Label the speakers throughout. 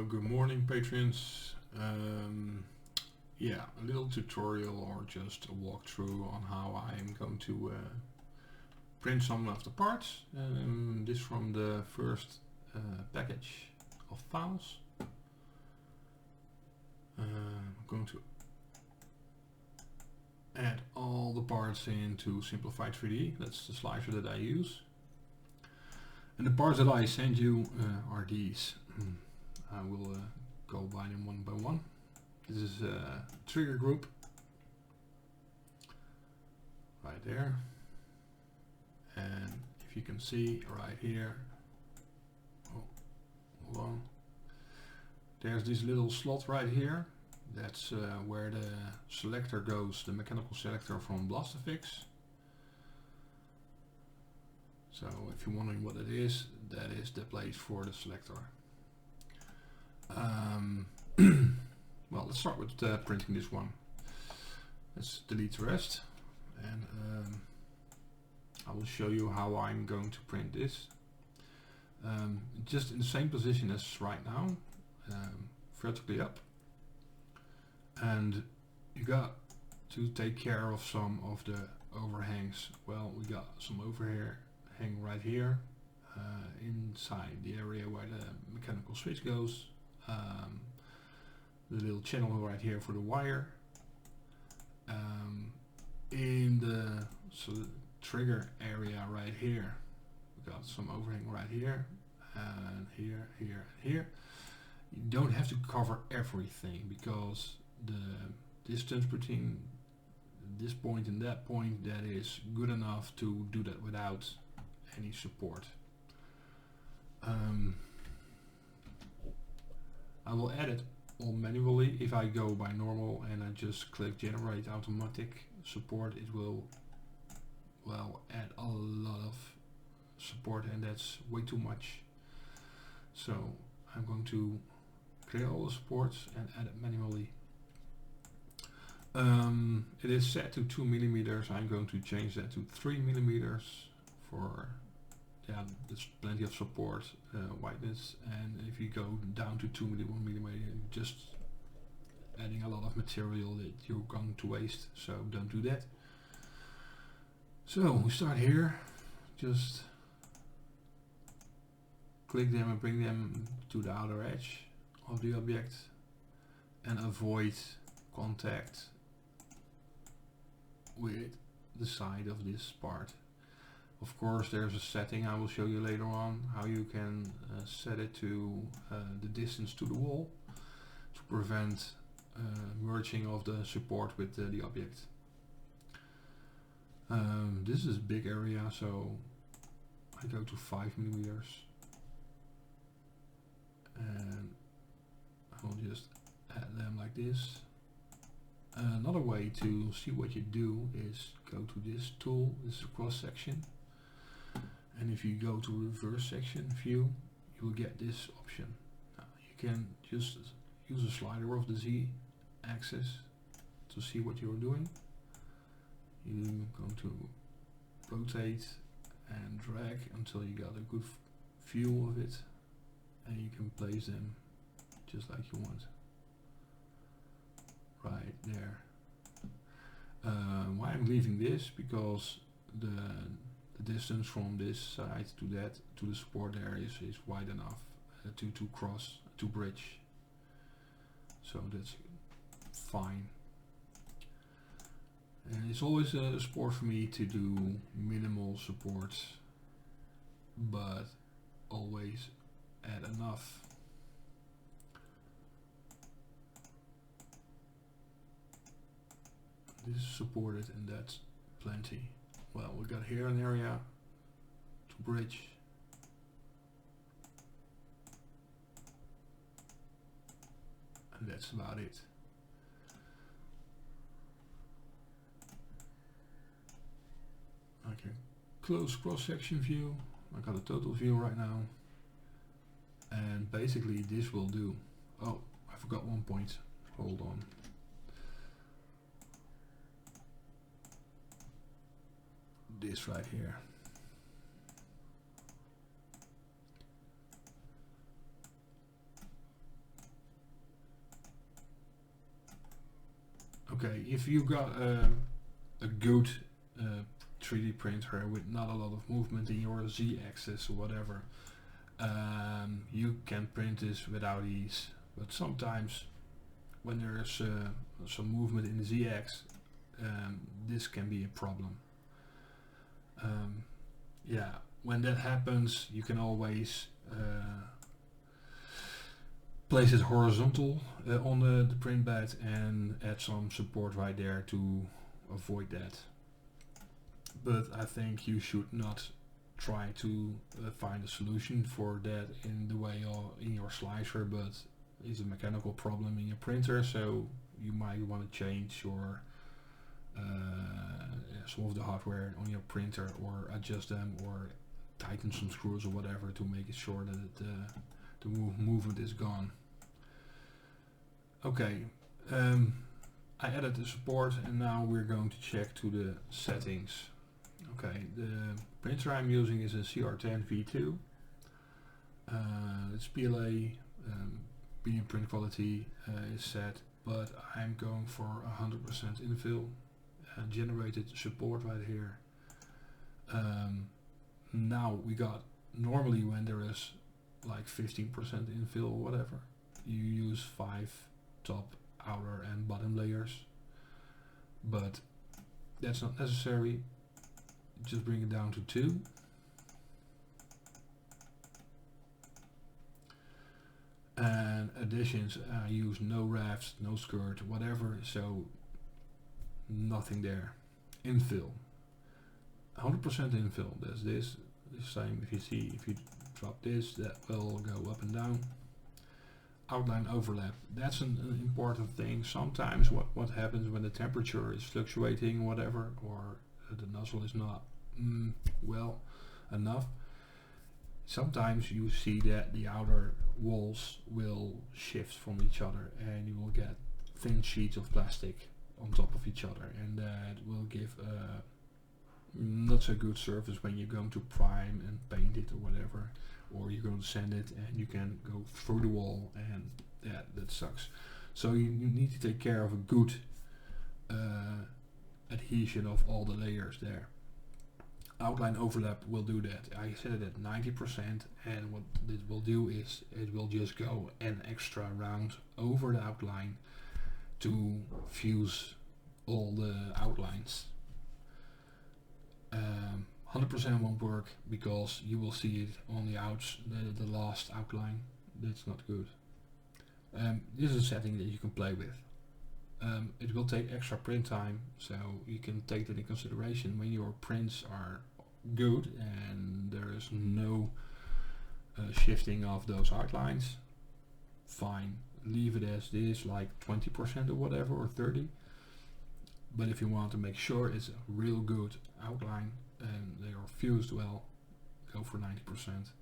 Speaker 1: Good morning, patrons. Yeah, a little tutorial or just a walkthrough on how I'm going to print some of the parts. This from the first package of files. I'm going to add all the parts into Simplified 3D. That's the slicer that I use. And the parts that I send you are these. I will go by them one by one. This is a trigger group right there, and if you can see right here, hold on, there's this little slot right here. That's where the selector goes, the mechanical selector from Blastafix. So if you're wondering what it is, that is the place for the selector. Well, let's start with printing this one. Let's delete the rest, and I will show you how I'm going to print this. Just in the same position as right now, vertically up, and you got to take care of some of the overhangs. Well, we got some overhang right here inside the area where the mechanical switch goes. The little channel right here for the wire. In the trigger area right here, we got some overhang right here, and here, here, and here. You don't have to cover everything because the distance between this point and that point, that is good enough to do that without any support. I will add it all manually. If I go by normal and I just click generate automatic support, it will, well, add a lot of support, and that's way too much. So I'm going to clear all the supports and add it manually. It is set to 2 millimeters. I'm going to change that to 3 millimeters for, yeah, there's plenty of support wideness, and if you go down to 2 millimeter, just adding a lot of material that you're going to waste, so don't do that. So we start here, just click them and bring them to the outer edge of the object and avoid contact with the side of this part. Of course, there's a setting I will show you later on how you can set it to the distance to the wall to prevent merging of the support with the object. This is a big area, so I go to 5 millimeters, and I will just add them like this. Another way to see what you do is go to this tool. This is a cross section. And if you go to reverse section view, you will get this option. Now, you can just use a slider of the Z axis to see what you're doing. You're going to rotate and drag until you got a good view of it, and you can place them just like you want. Right there. Why I'm leaving this? Because the distance from this side to that to the support there is wide enough to bridge, so that's fine. And it's always a sport for me to do minimal support, but always add enough. This is supported, and that's plenty. Well, we got here an area to bridge, and that's about it. I can close cross-section view. I got a total view right now, and basically this will do. Oh, I forgot one point. Hold on. This right here. Okay, if you got a good 3D printer with not a lot of movement in your Z-axis or whatever, you can print this without ease. But sometimes when there's some movement in the Z-axis, this can be a problem. Yeah, when that happens, you can always place it horizontal on the print bed and add some support right there to avoid that. But I think you should not try to find a solution for that in the way in your slicer, but it's a mechanical problem in your printer, so you might want to change your some of the hardware on your printer, or adjust them, or tighten some screws or whatever to make it sure that the movement is gone. Okay, I added the support, and now we're going to check to the settings. Okay, the printer I'm using is a CR10 V2. It's PLA, medium print quality is set, but I'm going for 100% infill. Generated support right here. Now we got, normally when there is like 15% infill or whatever, you use 5 top, outer and bottom layers, but that's not necessary. Just bring it down to 2. And additions, I use no rafts, no skirt, whatever, so nothing there. Infill, 100% infill. That's this. The same if you see, if you drop this, that will go up and down. Outline overlap, that's an important thing. Sometimes what happens when the temperature is fluctuating, whatever, or the nozzle is not well enough, sometimes you see that the outer walls will shift from each other, and you will get thin sheets of plastic on top of each other, and that will give a not so good surface when you're going to prime and paint it or whatever, or you're going to sand it and you can go through the wall, and yeah, that sucks. So you need to take care of a good adhesion of all the layers there. Outline overlap will do that. I set it at 90%, and what it will do is it will just go an extra round over the outline to fuse all the outlines. 100% won't work because you will see it on the outs, the last outline. That's not good. This is a setting that you can play with. It will take extra print time, so you can take that in consideration when your prints are good and there is no shifting of those outlines. Fine, leave it as this, like 20% or whatever, or 30. But if you want to make sure it's a real good outline and they are fused well, go for 90%.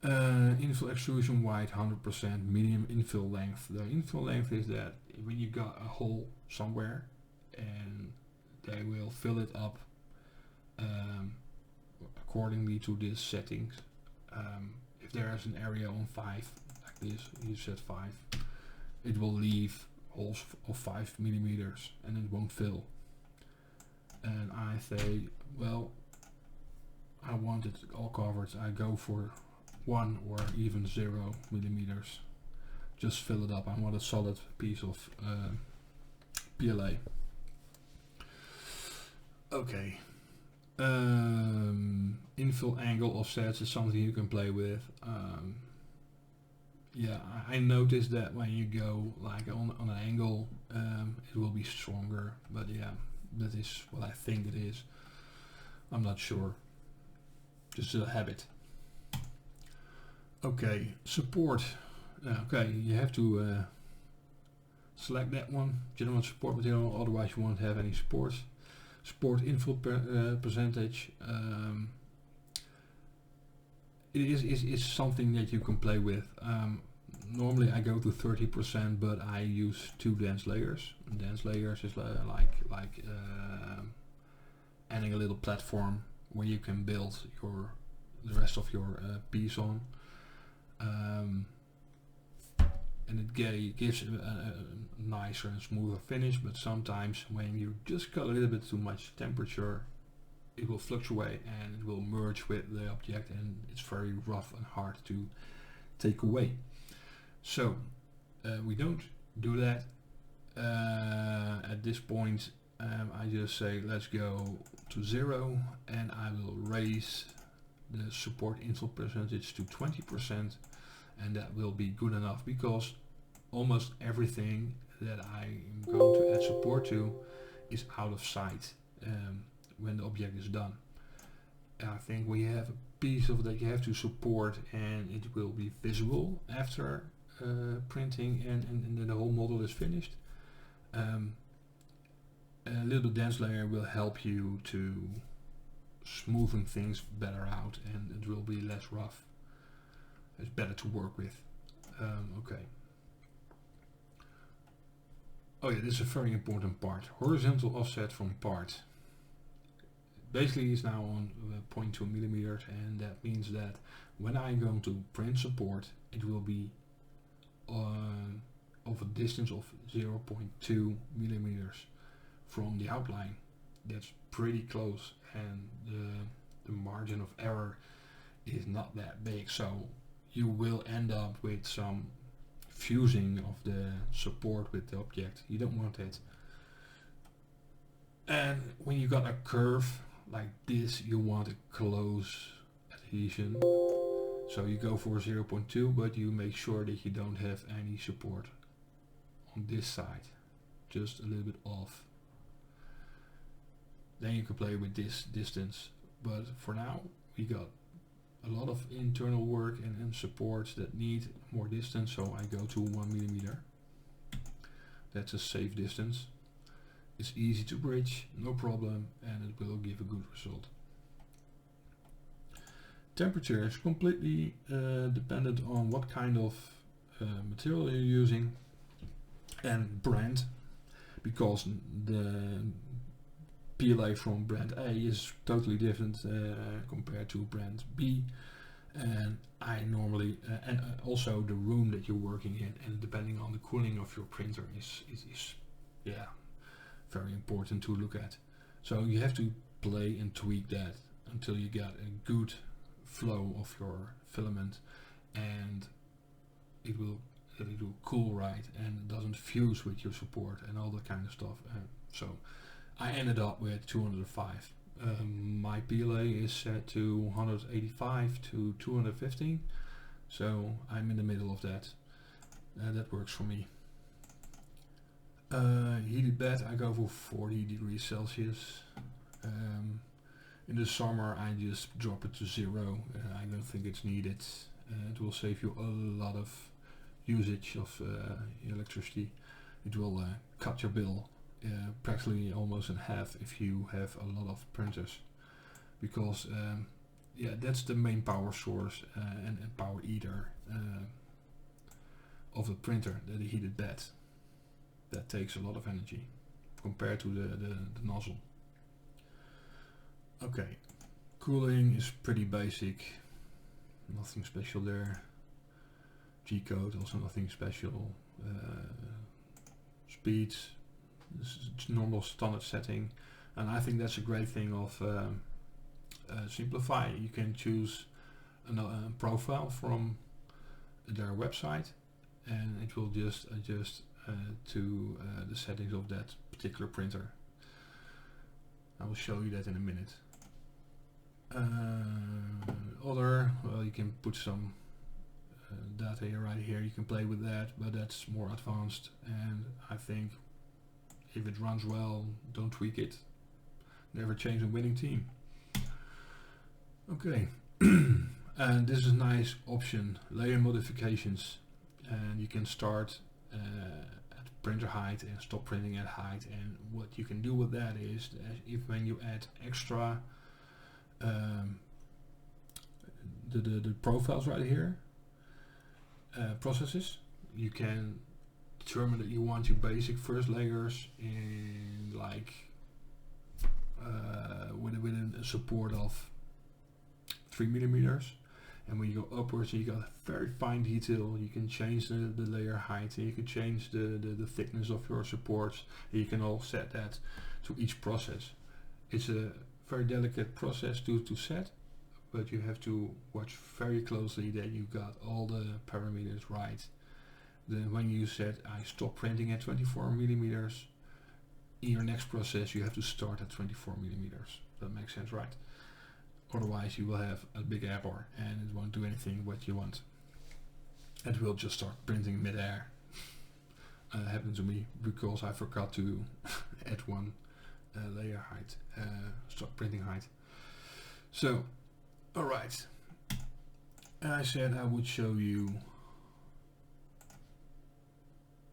Speaker 1: Infill extrusion white 100%, medium infill length. The infill length is that when you got a hole somewhere and they will fill it up accordingly to these settings. If there is an area on 5, like this, you set 5, it will leave holes of 5 millimeters and it won't fill. And I say, well, I want it all covered. I go for 1 or even 0 millimeters. Just fill it up. I want a solid piece of PLA. Okay. Infill angle offsets is something you can play with. Yeah, I noticed that when you go like on an angle, it will be stronger. But yeah, that is what I think it is. I'm not sure. Just a habit. Okay, support. Okay, you have to select that one, general support material, otherwise you won't have any support. Support infill percentage. It is something that you can play with. Normally I go to 30%, but I use 2 dense layers. Dense layers is like adding a little platform where you can build the rest of your piece on. And it gives a nicer and smoother finish, but sometimes when you just got a little bit too much temperature, it will fluctuate and it will merge with the object, and it's very rough and hard to take away. So we don't do that. At this point I just say let's go to 0, and I will raise the support install percentage to 20%, and that will be good enough because almost everything that I am going to add support to is out of sight when the object is done. And I think we have a piece of that you have to support, and it will be visible after printing and then the whole model is finished. A little dense layer will help you to smoothen things better out, and it will be less rough. It's better to work with. Okay. Oh yeah, this is a very important part. Horizontal offset from part. Basically it's now on 0.2 millimeters, and that means that when I'm going to print support, it will be of a distance of 0.2 millimeters from the outline. That's pretty close, and the margin of error is not that big, so you will end up with some fusing of the support with the object. You don't want it. And when you got a curve like this, you want a close adhesion, so you go for 0.2, but you make sure that you don't have any support on this side, just a little bit off. Then you can play with this distance, but for now we got a lot of internal work and supports that need more distance, so I go to 1 millimeter. That's a safe distance. It's easy to bridge, no problem, and it will give a good result. Temperature is completely dependent on what kind of material you're using and brand, because the PLA from brand A is totally different compared to brand B, and I normally and also the room that you're working in, and depending on the cooling of your printer is yeah, very important to look at. So you have to play and tweak that until you get a good flow of your filament, and it will cool right and it doesn't fuse with your support and all that kind of stuff. So I ended up with 205. My PLA is set to 185 to 215, so I'm in the middle of that. That works for me. Heated bed, I go for 40 degrees Celsius. In the summer I just drop it to 0. I don't think it's needed. It will save you a lot of usage of electricity. It will cut your bill practically almost in half if you have a lot of printers, because yeah, that's the main power source and power eater of the printer, the heated bed. That takes a lot of energy compared to the nozzle. Okay, cooling is pretty basic, nothing special there. G-code, also nothing special. Speeds, it's normal standard setting, and I think that's a great thing of Simplify. You can choose a profile from their website, and it will just adjust to the settings of that particular printer. I will show you that in a minute. Well, you can put some data here, right here. You can play with that, but that's more advanced, and I think if it runs well, don't tweak it. Never change a winning team. Okay, and this is a nice option, layer modifications, and you can start at printer height and stop printing at height. And what you can do with that is if when you add extra the profiles right here, processes, you can determine that you want your basic first layers in like with a support of 3 millimeters, and when you go upwards, you got a very fine detail. You can change the layer height, and you can change the thickness of your supports, and you can all set that to each process. It's a very delicate process to set, but you have to watch very closely that you got all the parameters right. Then when you said I stop printing at 24 millimeters, in your next process you have to start at 24 millimeters. That makes sense, right? Otherwise you will have a big error and it won't do anything what you want. It will just start printing mid-air. Happened to me because I forgot to add one layer height, stop printing height. So, alright. I said I would show you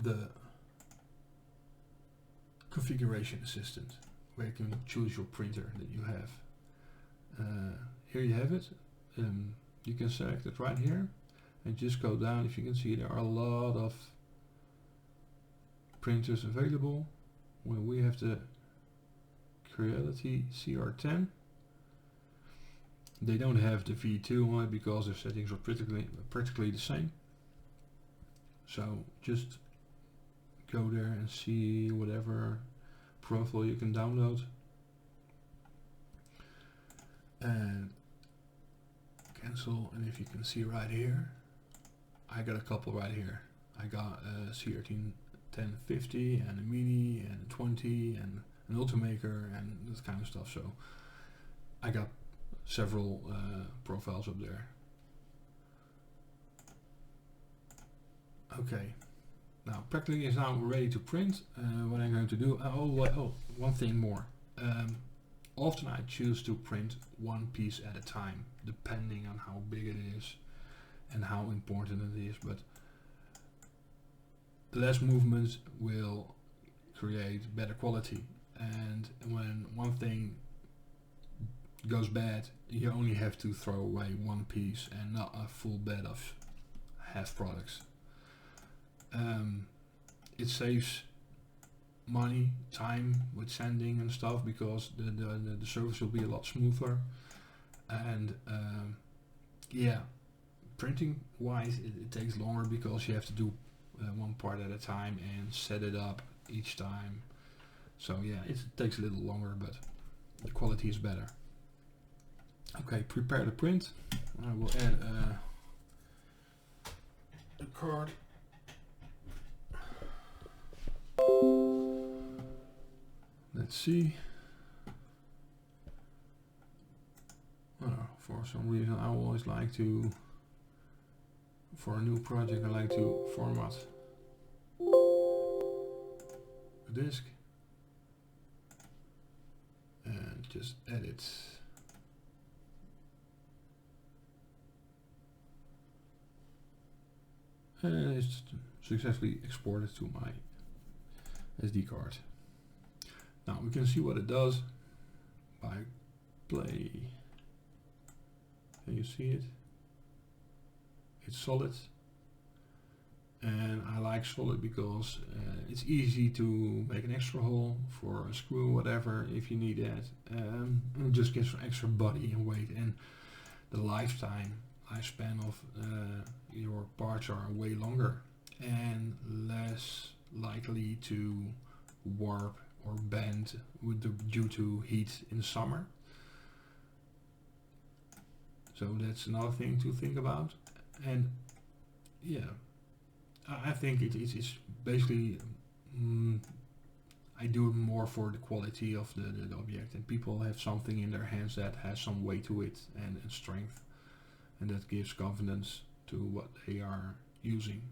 Speaker 1: the configuration assistant, where you can choose your printer that you have. Here you have it. You can select it right here and just go down. If you can see, there are a lot of printers available. Well, we have the Creality CR10. They don't have the V2 on it because their settings are practically the same. So just go there and see whatever profile you can download. And cancel, and if you can see right here, I got a couple right here. I got a CR10 1050 and a Mini and a 20 and an Ultimaker and that kind of stuff. So I got several profiles up there. Okay, now practically is now ready to print. What I'm going to do, one thing more. Often I choose to print one piece at a time, depending on how big it is and how important it is, but the less movements will create better quality. And when one thing goes bad, you only have to throw away one piece and not a full bed of half products. It saves money, time with sanding and stuff, because the surface will be a lot smoother. And yeah, printing wise it takes longer because you have to do one part at a time and set it up each time. So yeah, it takes a little longer, but the quality is better. Okay, prepare the print. I will add a card. Let's see. For some reason I always like to, for a new project, I like to format a disk and just edit. And it's successfully exported to my SD card. Now we can see what it does by play. Can you see it? It's solid, and I like solid because it's easy to make an extra hole for a screw, whatever, if you need that, and it just gives some extra body and weight, and the lifespan of your parts are way longer and less likely to warp or bend due to heat in summer. So that's another thing to think about. And yeah, I think it's basically I do it more for the quality of the object, and people have something in their hands that has some weight to it and strength, and that gives confidence to what they are using.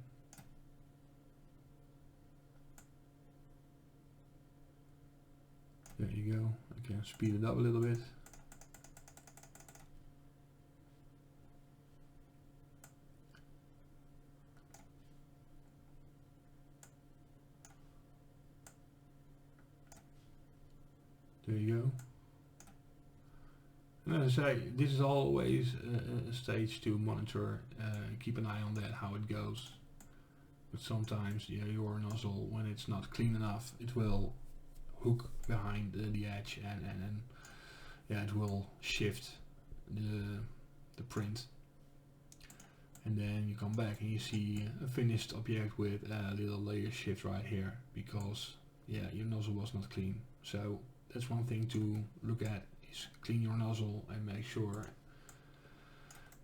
Speaker 1: There you go. I can speed it up a little bit. There you go. And as I say, this is always a stage to monitor, keep an eye on that, how it goes. But sometimes, yeah, your nozzle, when it's not clean enough, it will hook behind the edge, and yeah, it will shift the print. and then you come back and you see a finished object with a little layer shift right here, because yeah, your nozzle was not clean. So that's one thing to look at, is clean your nozzle and make sure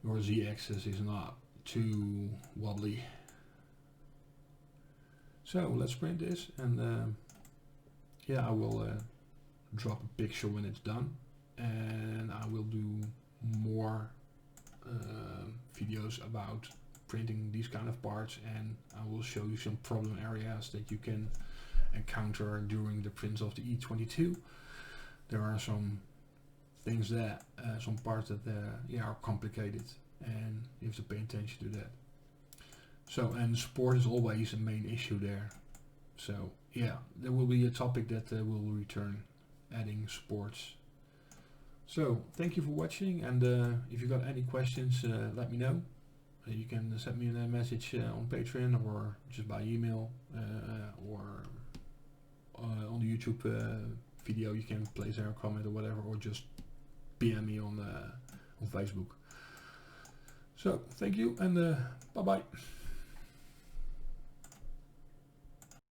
Speaker 1: your z-axis is not too wobbly. So let's print this, and yeah, I will drop a picture when it's done, and I will do more videos about printing these kind of parts, and I will show you some problem areas that you can encounter during the print of the E-22. There are some things that some parts that yeah, are complicated, and you have to pay attention to that. So, and support is always a main issue there. So yeah, there will be a topic that will return, adding supports. So thank you for watching, and if you got any questions, let me know. You can send me a message on Patreon, or just by email, or on the YouTube video you can place there a comment or whatever, or just PM me on Facebook. So thank you, and bye bye.